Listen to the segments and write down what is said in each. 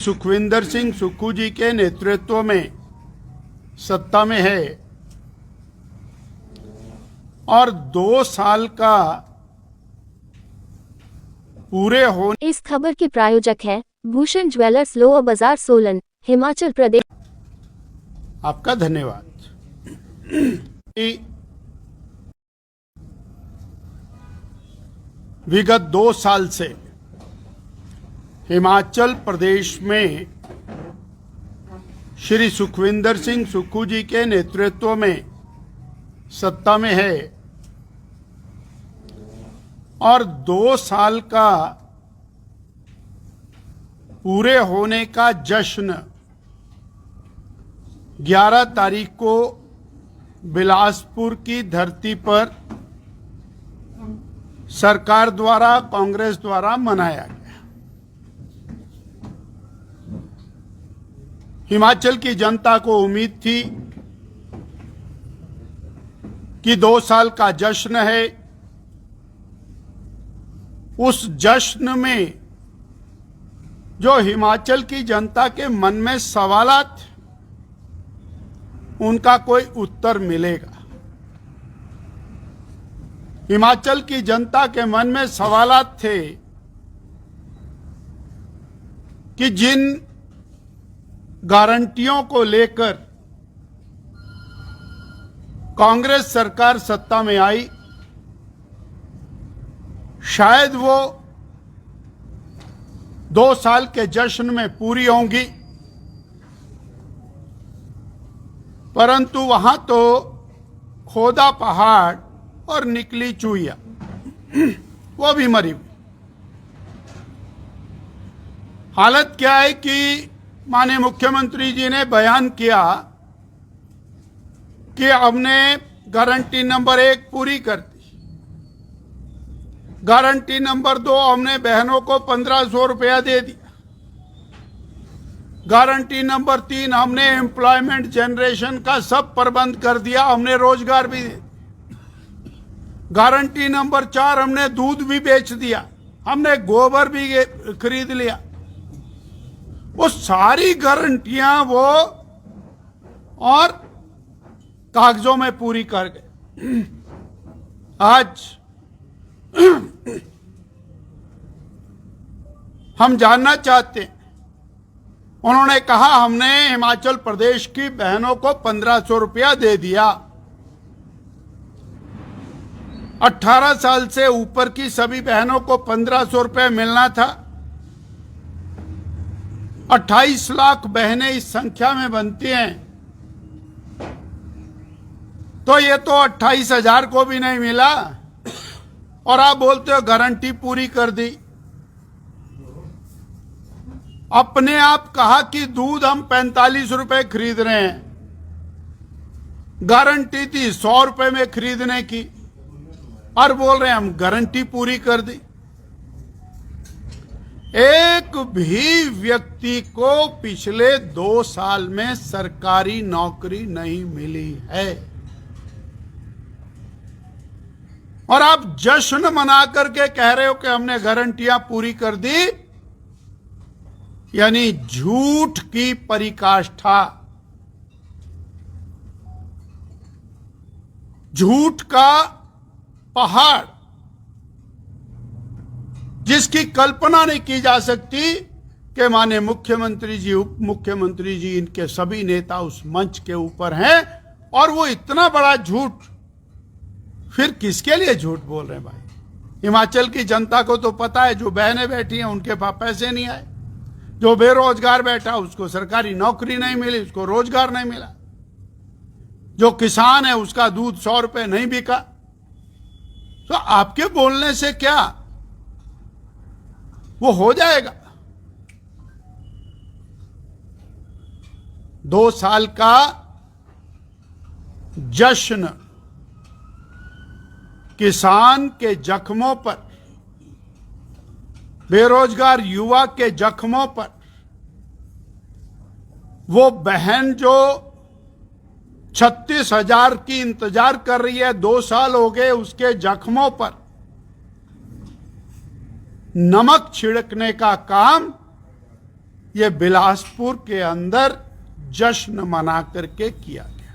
सुखविंदर सिंह सुक्खू जी के नेतृत्व में सत्ता में है और 2 साल का पूरे होने। इस खबर के प्रायोजक है भूषण ज्वेलर्स, लोअर बाजार, सोलन, हिमाचल प्रदेश। आपका धन्यवाद। विगत 2 साल से हिमाचल प्रदेश में श्री सुखविंदर सिंह सुक्खू जी के नेतृत्व में सत्ता में है और 2 साल का पूरे होने का जश्न 11 तारीख को बिलासपुर की धरती पर सरकार द्वारा, कांग्रेस द्वारा मनाया गया। हिमाचल की जनता को उम्मीद थी कि 2 साल का जश्न है, उस जश्न में जो हिमाचल की जनता के मन में सवालात थे, उनका कोई उत्तर मिलेगा। हिमाचल की जनता के मन में सवालात थे कि जिन गारंटियों को लेकर कांग्रेस सरकार सत्ता में आई, शायद वो 2 साल के जश्न में पूरी होंगी, परंतु वहां तो खोदा पहाड़ और निकली चूहिया, वो भी मरी हुई। हालत क्या है कि माननीय मुख्यमंत्री जी ने बयान किया कि हमने गारंटी नंबर 1 पूरी कर दी, गारंटी नंबर 2 हमने बहनों को 1500 रुपया दे दिया, गारंटी नंबर 3 हमने एम्प्लॉयमेंट जनरेशन का सब प्रबंध कर दिया, हमने रोजगार भी दे दिया, गारंटी नंबर 4 हमने दूध भी बेच दिया, हमने गोबर भी खरीद लिया। वो सारी गारंटियां वो और कागजों में पूरी कर गए। आज हम जानना चाहते हैं, उन्होंने कहा हमने हिमाचल प्रदेश की बहनों को 1500 रुपया दे दिया। 18 साल से ऊपर की सभी बहनों को 1500 रुपये मिलना था। 28 लाख बहनें इस संख्या में बनती हैं, तो ये तो 28,000 को भी नहीं मिला और आप बोलते हो गारंटी पूरी कर दी। अपने आप कहा कि दूध हम 45 रुपए खरीद रहे हैं, गारंटी थी 100 रुपए में खरीदने की, और बोल रहे हैं हम गारंटी पूरी कर दी। एक भी व्यक्ति को पिछले 2 साल में सरकारी नौकरी नहीं मिली है और आप जश्न मना करके कह रहे हो कि हमने गारंटियां पूरी कर दी, यानी झूठ की पराकाष्ठा, झूठ का पहाड़ जिसकी कल्पना नहीं की जा सकती कि माननीय मुख्यमंत्री जी, उप मुख्यमंत्री जी, इनके सभी नेता उस मंच के ऊपर हैं और वो इतना बड़ा झूठ, फिर किसके लिए झूठ बोल रहे हैं भाई? हिमाचल की जनता को तो पता है, जो बहनें बैठी हैं उनके पास पैसे नहीं आए, जो बेरोजगार बैठा उसको सरकारी नौकरी नहीं मिली, उसको रोजगार नहीं मिला, जो किसान है उसका दूध 100 रुपए नहीं बिका। तो आपके बोलने से क्या वो हो जाएगा? 2 साल का जश्न किसान के जख्मों पर, बेरोजगार युवा के जख्मों पर, वो बहन जो 36,000 की इंतजार कर रही है, 2 साल हो गए, उसके जख्मों पर नमक छिड़कने का काम ये बिलासपुर के अंदर जश्न मना करके किया गया।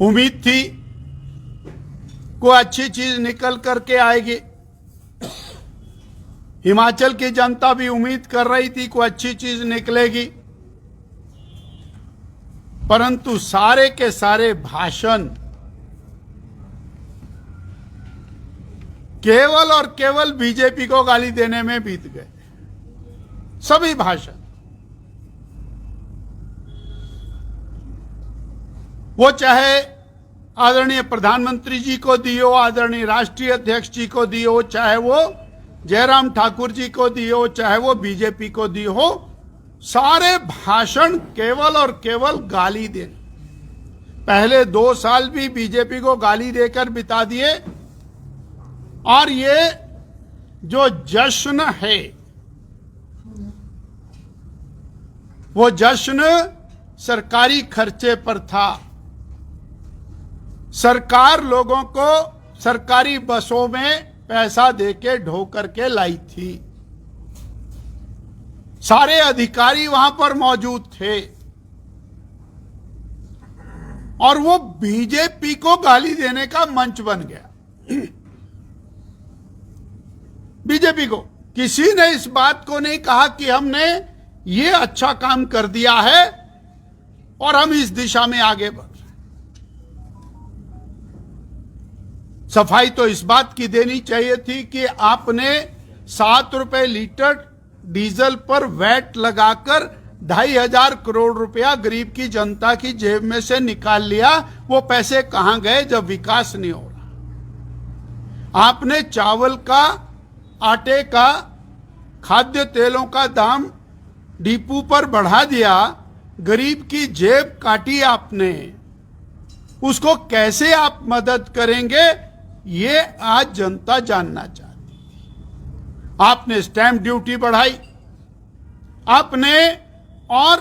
उम्मीद थी कोई अच्छी चीज निकल करके आएगी। हिमाचल की जनता भी उम्मीद कर रही थी कोई अच्छी चीज निकलेगी, परंतु सारे के सारे भाषण केवल और केवल बीजेपी को गाली देने में बीत गए। सभी भाषण, वो चाहे आदरणीय प्रधानमंत्री जी को दियो, आदरणीय राष्ट्रीय अध्यक्ष जी को दियो, चाहे वो जयराम ठाकुर जी को दियो, चाहे वो बीजेपी को दियो हो, सारे भाषण केवल और केवल गाली दे। पहले 2 साल भी बीजेपी को गाली देकर बिता दिए, और ये जो जश्न है, वो जश्न सरकारी खर्चे पर था। सरकार लोगों को सरकारी बसों में पैसा देके ढो करके लाई थी। सारे अधिकारी वहां पर मौजूद थे, और वो बीजेपी को गाली देने का मंच बन गया। बीजेपी को किसी ने इस बात को नहीं कहा कि हमने ये अच्छा काम कर दिया है और हम इस दिशा में आगे बढ़ रहे हैं। सफाई तो इस बात की देनी चाहिए थी कि आपने 7 रुपए लीटर डीजल पर वैट लगाकर 2,500 करोड़ रुपया गरीब की जनता की जेब में से निकाल लिया। वो पैसे कहां गए जब विकास नहीं हो रहा? आपने चावल का, आटे का, खाद्य तेलों का दाम डिपू पर बढ़ा दिया, गरीब की जेब काटी आपने। उसको कैसे आप मदद करेंगे, ये आज जनता जानना चाहती थी। आपने स्टैंप ड्यूटी बढ़ाई, आपने और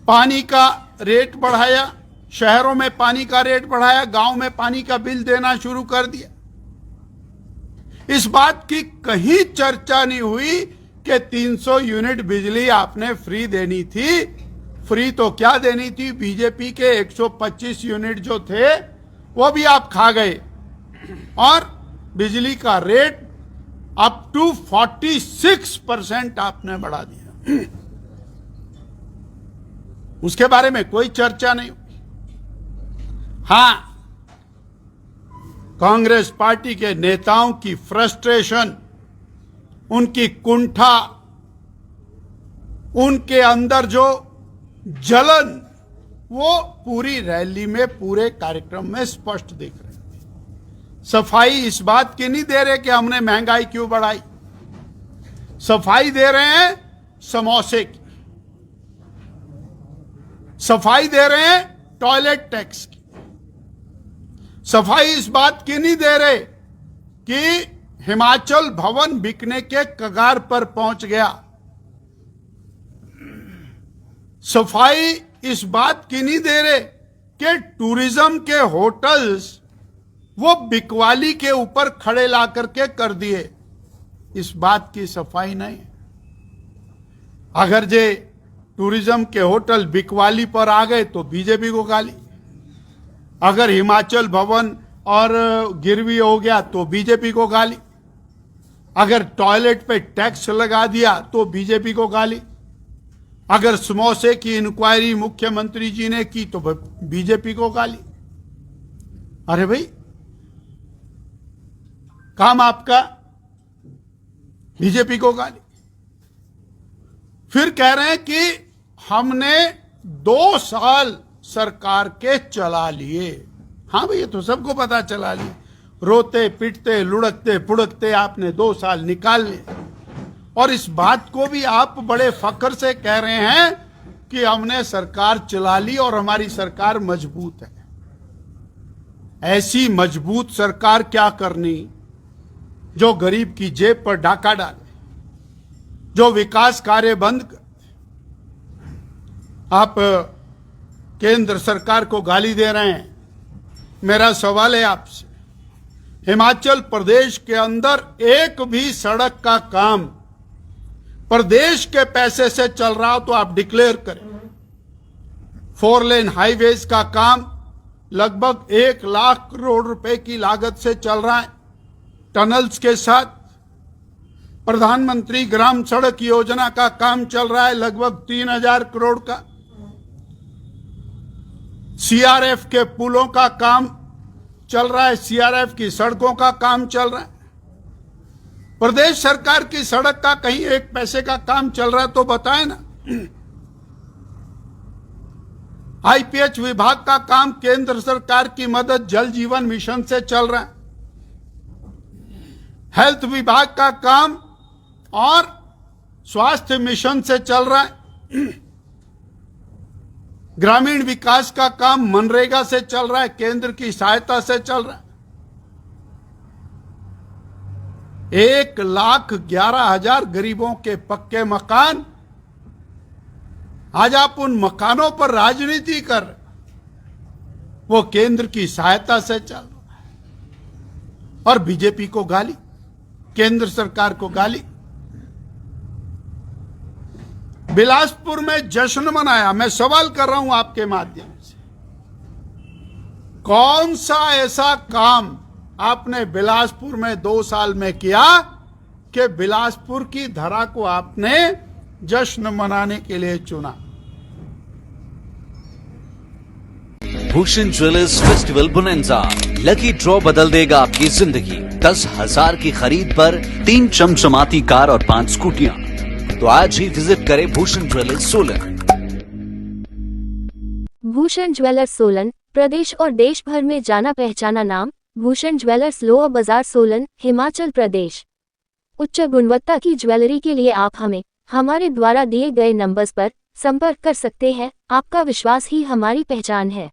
पानी का रेट बढ़ाया, शहरों में पानी का रेट बढ़ाया, गांव में पानी का बिल देना शुरू कर दिया। इस बात की कहीं चर्चा नहीं हुई कि 300 यूनिट बिजली आपने फ्री देनी थी। फ्री तो क्या देनी थी, बीजेपी के 125 यूनिट जो थे वो भी आप खा गए, और बिजली का रेट अप टू 46% आपने बढ़ा दिया। उसके बारे में कोई चर्चा नहीं हुई। हां, कांग्रेस पार्टी के नेताओं की फ्रस्ट्रेशन, उनकी कुंठा, उनके अंदर जो जलन, वो पूरी रैली में, पूरे कार्यक्रम में स्पष्ट दिख रही थी। सफाई इस बात की नहीं दे रहे कि हमने महंगाई क्यों बढ़ाई, सफाई दे रहे हैं समोसे की, सफाई दे रहे हैं टॉयलेट टैक्स की, सफाई इस बात की नहीं दे रहे कि हिमाचल भवन बिकने के कगार पर पहुंच गया, सफाई इस बात की नहीं दे रहे कि टूरिज्म के होटल्स वो बिकवाली के ऊपर खड़े ला करके कर दिए। इस बात की सफाई नहीं। अगर जे टूरिज्म के होटल बिकवाली पर आ गए तो बीजेपी को गाली, अगर हिमाचल भवन और गिरवी हो गया तो बीजेपी को गाली, अगर टॉयलेट पे टैक्स लगा दिया तो बीजेपी को गाली, अगर समोसे की इंक्वायरी मुख्यमंत्री जी ने की तो बीजेपी को गाली। अरे भाई, काम आपका, बीजेपी को गाली। फिर कह रहे हैं कि हमने 2 साल सरकार के चला लिए। हाँ भाई, ये तो सबको पता चला लिए। रोते पिटते लुढ़कते पुढ़कते आपने 2 साल निकाल लिए, और इस बात को भी आप बड़े फख्र से कह रहे हैं कि हमने सरकार चला ली और हमारी सरकार मजबूत है। ऐसी मजबूत सरकार क्या करनी जो गरीब की जेब पर डाका डाले, जो विकास कार्य बंद कर। आप केंद्र सरकार को गाली दे रहे हैं। मेरा सवाल है आपसे, हिमाचल प्रदेश के अंदर एक भी सड़क का काम प्रदेश के पैसे से चल रहा हो तो आप डिक्लेयर करें। 4 लेन हाईवेज का काम लगभग 1 लाख करोड़ रुपए की लागत से चल रहा है, टनल्स के साथ। प्रधानमंत्री ग्राम सड़क योजना का काम चल रहा है लगभग 3000 करोड़ का। सीआरएफ के पुलों का काम चल रहा है, सीआरएफ की सड़कों का काम चल रहा है। प्रदेश सरकार की सड़क का कहीं 1 पैसे का काम चल रहा है तो बताएं ना। आईपीएच विभाग का काम केंद्र सरकार की मदद जल जीवन मिशन से चल रहा है। हेल्थ विभाग का काम और स्वास्थ्य मिशन से चल रहा है। ग्रामीण विकास का काम मनरेगा से चल रहा है, केंद्र की सहायता से चल रहा है। 1,11,000 गरीबों के पक्के मकान, आज आप उन मकानों पर राजनीति कर रहे, वो केंद्र की सहायता से चल रहा है। और बीजेपी को गाली, केंद्र सरकार को गाली। बिलासपुर में जश्न मनाया। मैं सवाल कर रहा हूं आपके माध्यम से, कौन सा ऐसा काम आपने बिलासपुर में 2 साल में किया कि बिलासपुर की धरा को आपने जश्न मनाने के लिए चुना? Bhushan jewellers festival bonanza, lucky draw बदल देगा आपकी जिंदगी। 10,000 की खरीद पर 3 चमचमाती कार और 5 स्कूटियां। तो आज ही विजिट करें भूषण ज्वेलर्स सोलन। भूषण ज्वेलर्स सोलन, प्रदेश और देश भर में जाना पहचाना नाम। भूषण ज्वेलर्स लोअर बाजार सोलन, हिमाचल प्रदेश। उच्च गुणवत्ता की ज्वेलरी के लिए आप हमें हमारे द्वारा दिए गए नंबर्स पर संपर्क कर सकते हैं। आपका विश्वास ही हमारी पहचान है।